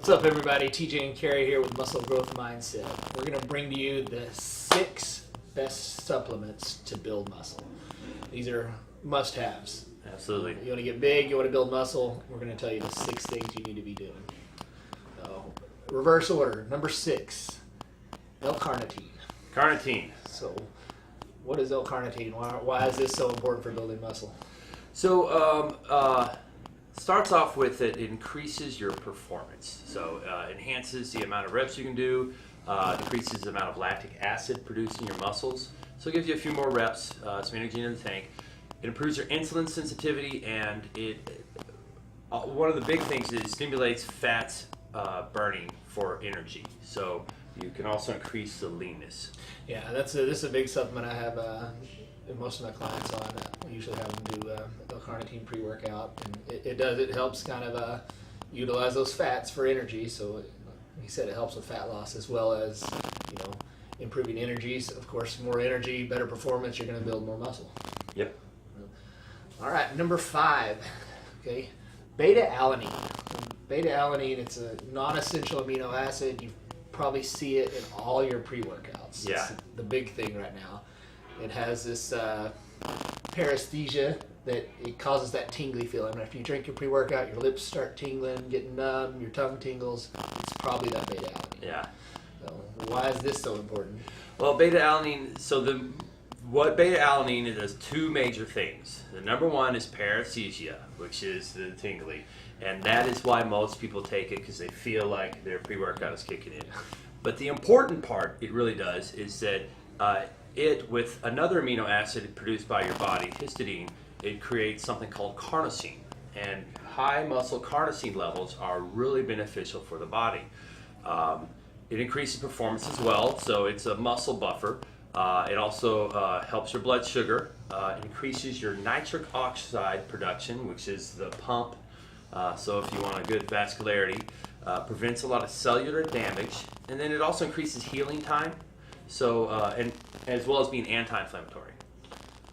What's up, everybody? TJ and Carrie here with Muscle Growth Mindset. We're going to bring to you the 6 best supplements to build muscle. These are must-haves. Absolutely. You want to get big, you want to build muscle, we're going to tell you the 6 things you need to be doing. Reverse order. Number 6, L-carnitine. Carnitine. So, what is L-carnitine? Why is this so important for building muscle? So, starts off with it increases your performance. So, enhances the amount of reps you can do, decreases the amount of lactic acid produced in your muscles. So, it gives you a few more reps, some energy in the tank. It improves your insulin sensitivity, and one of the big things is it stimulates fat burning for energy. So, you can also increase the leanness. Yeah, this is a big supplement I have most of my clients on. We usually have them do L-carnitine pre-workout, and it helps kind of utilize those fats for energy. So, like he said, it helps with fat loss as well as improving energy. So of course, more energy, better performance, you're going to build more muscle. Yep. All right, number 5. Okay, beta-alanine. Beta-alanine, it's a non-essential amino acid. You probably see it in all your pre-workouts. Yeah. It's the big thing right now. It has this paresthesia that it causes that tingly feeling. After you drink your pre-workout, your lips start tingling, getting numb, your tongue tingles. It's probably that beta-alanine. Yeah. So why is this so important? Well, beta-alanine, what beta-alanine it does 2 major things. The number 1 is paresthesia, which is the tingly. And that is why most people take it, because they feel like their pre-workout is kicking in. But the important part it really does is that it, with another amino acid produced by your body, histidine, it creates something called carnosine. And high muscle carnosine levels are really beneficial for the body. It increases performance as well, so it's a muscle buffer. It also helps your blood sugar, increases your nitric oxide production, which is the pump. So if you want a good vascularity, prevents a lot of cellular damage, and then it also increases healing time. So and as well as being anti-inflammatory.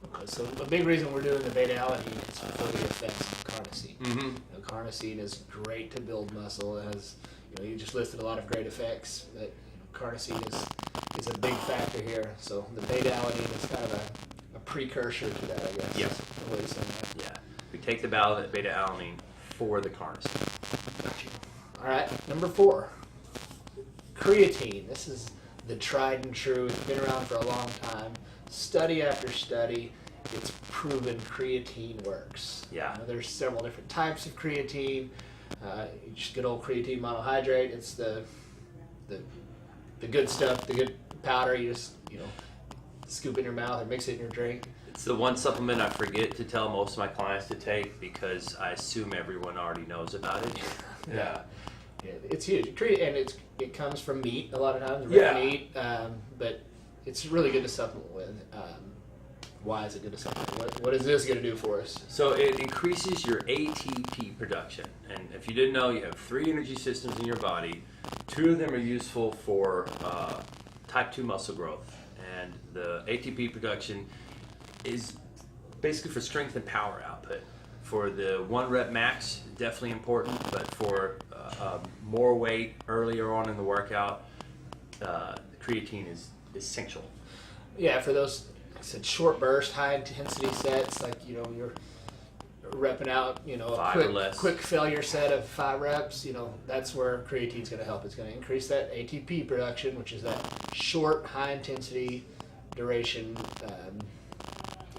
Okay, so a big reason we're doing the beta-alanine is for the effects of carnosine. Mm-hmm. Carnosine is great to build muscle. It has, you just listed a lot of great effects, but carnosine is a big factor here. So the beta-alanine is kind of a precursor to that, I guess. Yep. Is the way to say that. Yeah. We take the beta-alanine for the carnosine. Got you. All right, number 4, creatine. This is the tried and true. It's been around for a long time. Study after study, it's proven creatine works. Yeah. There's several different types of creatine. Just good old creatine monohydrate. It's the good stuff, the good powder. You just scoop in your mouth or mix it in your drink. It's the one supplement I forget to tell most of my clients to take because I assume everyone already knows about it. Yeah. Yeah, it's huge. And it comes from meat a lot of times, Yeah. red meat, but it's really good to supplement with. Why is it good to supplement? What is this going to do for us? So it increases your ATP production. And if you didn't know, you have 3 energy systems in your body. 2 of them are useful for type 2 muscle growth. And the ATP production is basically for strength and power output. For the 1 rep max, definitely important, but for more weight earlier on in the workout, creatine is essential. Yeah, for those, like I said, short burst, high intensity sets, like you're repping out, 5 or less. quick failure set of 5 reps. That's where creatine's going to help. It's going to increase that ATP production, which is that short, high intensity duration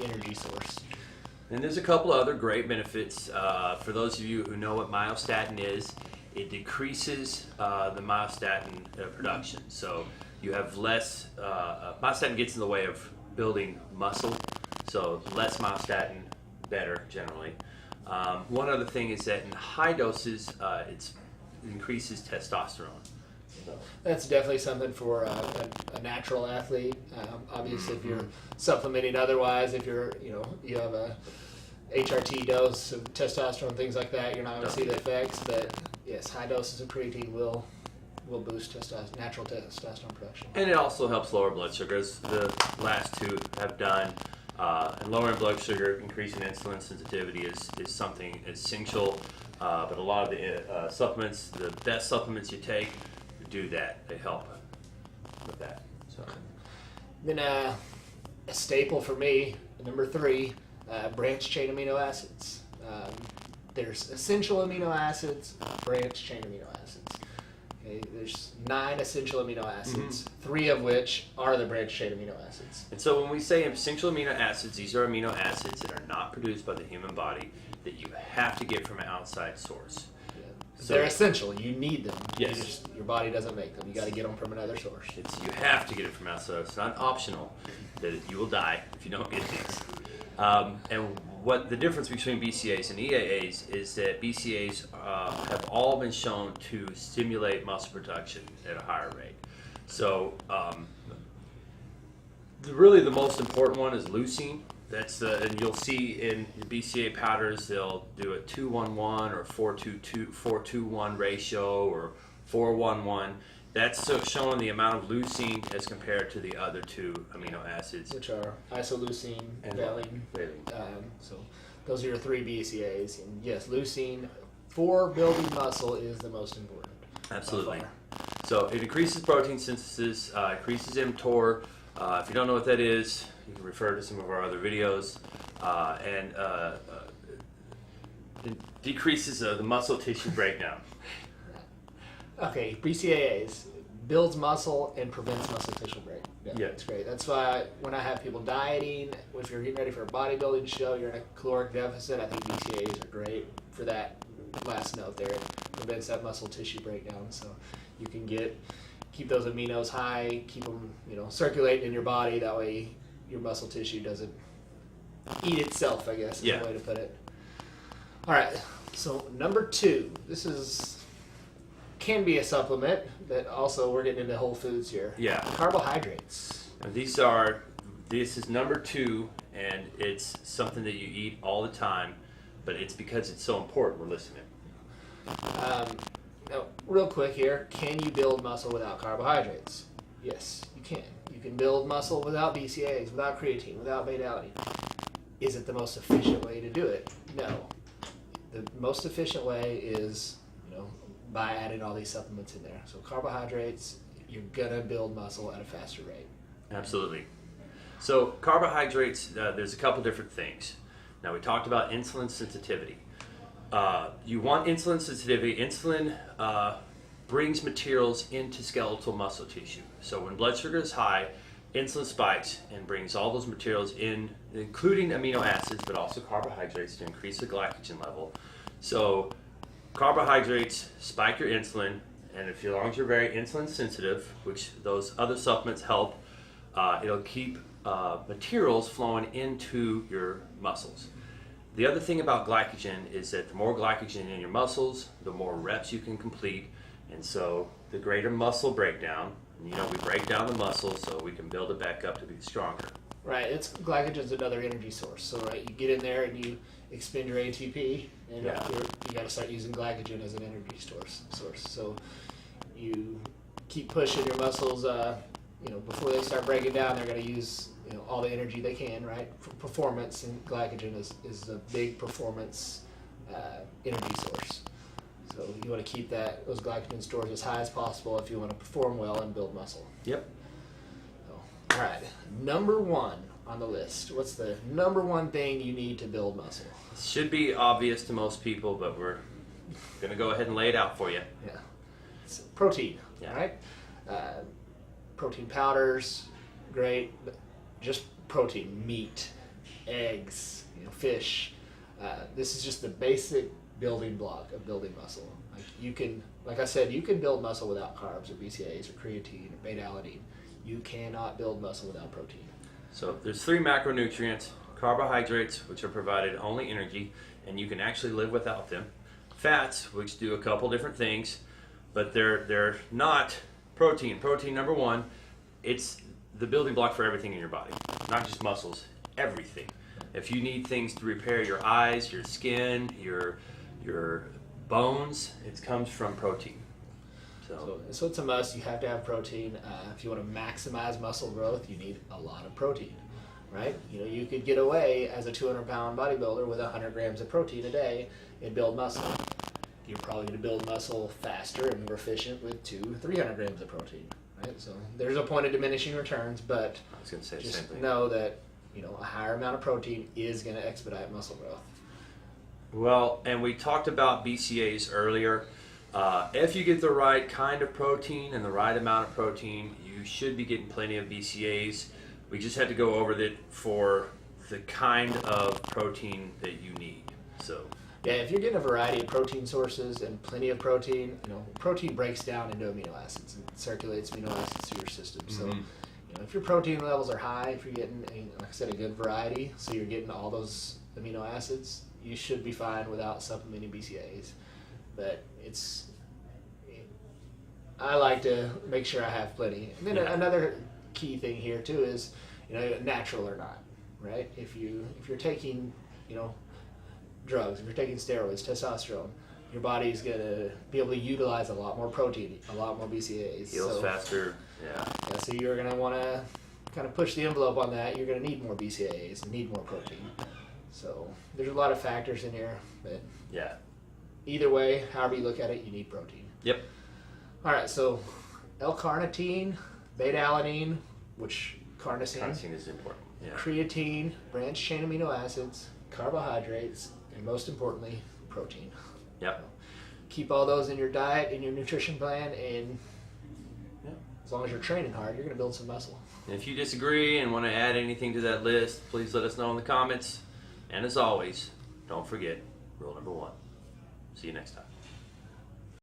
energy source. And there's a couple other great benefits. For those of you who know what myostatin is, it decreases the myostatin production. So you have less, myostatin gets in the way of building muscle, so less myostatin, better generally. One other thing is that in high doses, it increases testosterone. So. That's definitely something for a natural athlete. Obviously, if you're supplementing otherwise, if you have a HRT dose of testosterone, things like that, you're not going to see the effects. But yes, high doses of creatine will boost natural testosterone production. And it also helps lower blood sugar, as the last 2 have done. And lowering blood sugar, increasing insulin sensitivity is something essential. But a lot of the supplements, the best supplements you take, do that. They help with that. So. Then a staple for me, number 3, branched chain amino acids. There's essential amino acids, branched chain amino acids. Okay, there's 9 essential amino acids, 3 of which are the branched chain amino acids. And so when we say essential amino acids, these are amino acids that are not produced by the human body that you have to get from an outside source. Yeah. So They're essential. You need them. Yes. Your body doesn't make them. You got to get them from another source. You have to get it from outside. It's not optional. That you will die if you don't get these. And what the difference between BCAAs and EAAs is that BCAAs have all been shown to stimulate muscle production at a higher rate. So really the most important one is leucine. And you'll see in your BCAA powders, they'll do a 2-1-1 or 4-2-1 ratio or 4-1-1. That's showing the amount of leucine as compared to the other 2 amino acids, Which are isoleucine and valine. So those are your 3 BCAAs. And yes, leucine for building muscle is the most important. Absolutely. So it increases protein synthesis, increases mTOR. If you don't know what that is, you can refer to some of our other videos. And it decreases the muscle tissue breakdown. Okay, BCAAs builds muscle and prevents muscle tissue break. Yeah, it's great. That's why when I have people dieting, if you're getting ready for a bodybuilding show, you're in a caloric deficit, I think BCAAs are great for that last note there. It prevents that muscle tissue breakdown. So you can keep those aminos high, keep them circulating in your body. That way your muscle tissue doesn't eat itself, I guess is the way to put it. All right, so number 2, this can be a supplement that also we're getting into whole foods here. Yeah. Carbohydrates. And this is number 2, and it's something that you eat all the time, but it's because it's so important we're listening. Now, real quick here, can you build muscle without carbohydrates? Yes, you can. You can build muscle without BCAAs, without creatine, without beta-alanine. Is it the most efficient way to do it? No. The most efficient way is, by adding all these supplements in there. So carbohydrates, you're gonna build muscle at a faster rate. Absolutely. So carbohydrates, there's a couple different things. Now we talked about insulin sensitivity. You want insulin sensitivity. Insulin brings materials into skeletal muscle tissue. So when blood sugar is high, insulin spikes and brings all those materials in, including amino acids, but also carbohydrates to increase the glycogen level. So carbohydrates spike your insulin, and as long as you're very insulin sensitive, which those other supplements help, it'll keep materials flowing into your muscles. The other thing about glycogen is that the more glycogen in your muscles, the more reps you can complete, and so the greater muscle breakdown. And, we break down the muscle so we can build it back up to be stronger. Right, glycogen's another energy source. So you get in there and you expend your ATP, and you got to start using glycogen as an energy source. So you keep pushing your muscles. Before they start breaking down, they're going to use all the energy they can, right? For performance, and glycogen is a big performance energy source. So you want to keep those glycogen stores as high as possible if you want to perform well and build muscle. Yep. All right, number 1 on the list. What's the number 1 thing you need to build muscle? It should be obvious to most people, but we're going to go ahead and lay it out for you. Yeah. It's protein, Yeah. right? Protein powders, great. But just protein, meat, eggs, fish. This is just the basic building block of building muscle. Like I said, you can build muscle without carbs or BCAAs or creatine or beta-alanine. You cannot build muscle without protein. So there's 3 macronutrients: carbohydrates, which are provided only energy, and you can actually live without them; fats, which do a couple different things, but they're not protein. Protein, number 1, it's the building block for everything in your body, not just muscles, everything. If you need things to repair your eyes, your skin, your bones, it comes from protein. So it's a must. You have to have protein. If you want to maximize muscle growth, you need a lot of protein. right? You could get away as a 200-pound bodybuilder with 100 grams of protein a day and build muscle. You're probably going to build muscle faster and more efficient with 300 grams of protein, right? So there's a point of diminishing returns, but I was going to say the same just thing. know that a higher amount of protein is going to expedite muscle growth. Well, and we talked about BCAAs earlier. If you get the right kind of protein and the right amount of protein, you should be getting plenty of BCAAs. We just had to go over that for the kind of protein that you need. So yeah, if you're getting a variety of protein sources and plenty of protein, protein breaks down into amino acids and circulates amino acids through your system. So if your protein levels are high, if you're getting, like I said, a good variety, so you're getting all those amino acids, you should be fine without supplementing BCAAs. But I like to make sure I have plenty. And then another key thing here too is, natural or not, right? If you're taking, drugs, if you're taking steroids, testosterone, your body's gonna be able to utilize a lot more protein, a lot more BCAAs. Heals faster. Yeah. So you're gonna want to kind of push the envelope on that. You're gonna need more BCAAs and need more protein. So there's a lot of factors in here, but Yeah. either way, however you look at it, you need protein. Yep. All right, so L-carnitine, beta-alanine, which carnosine, Carnosine is important. Yeah. creatine, branched chain amino acids, carbohydrates, and most importantly, protein. Yep. Keep all those in your diet, in your nutrition plan, and as long as you're training hard, you're going to build some muscle. And if you disagree and want to add anything to that list, please let us know in the comments. And as always, don't forget rule number 1. See you next time.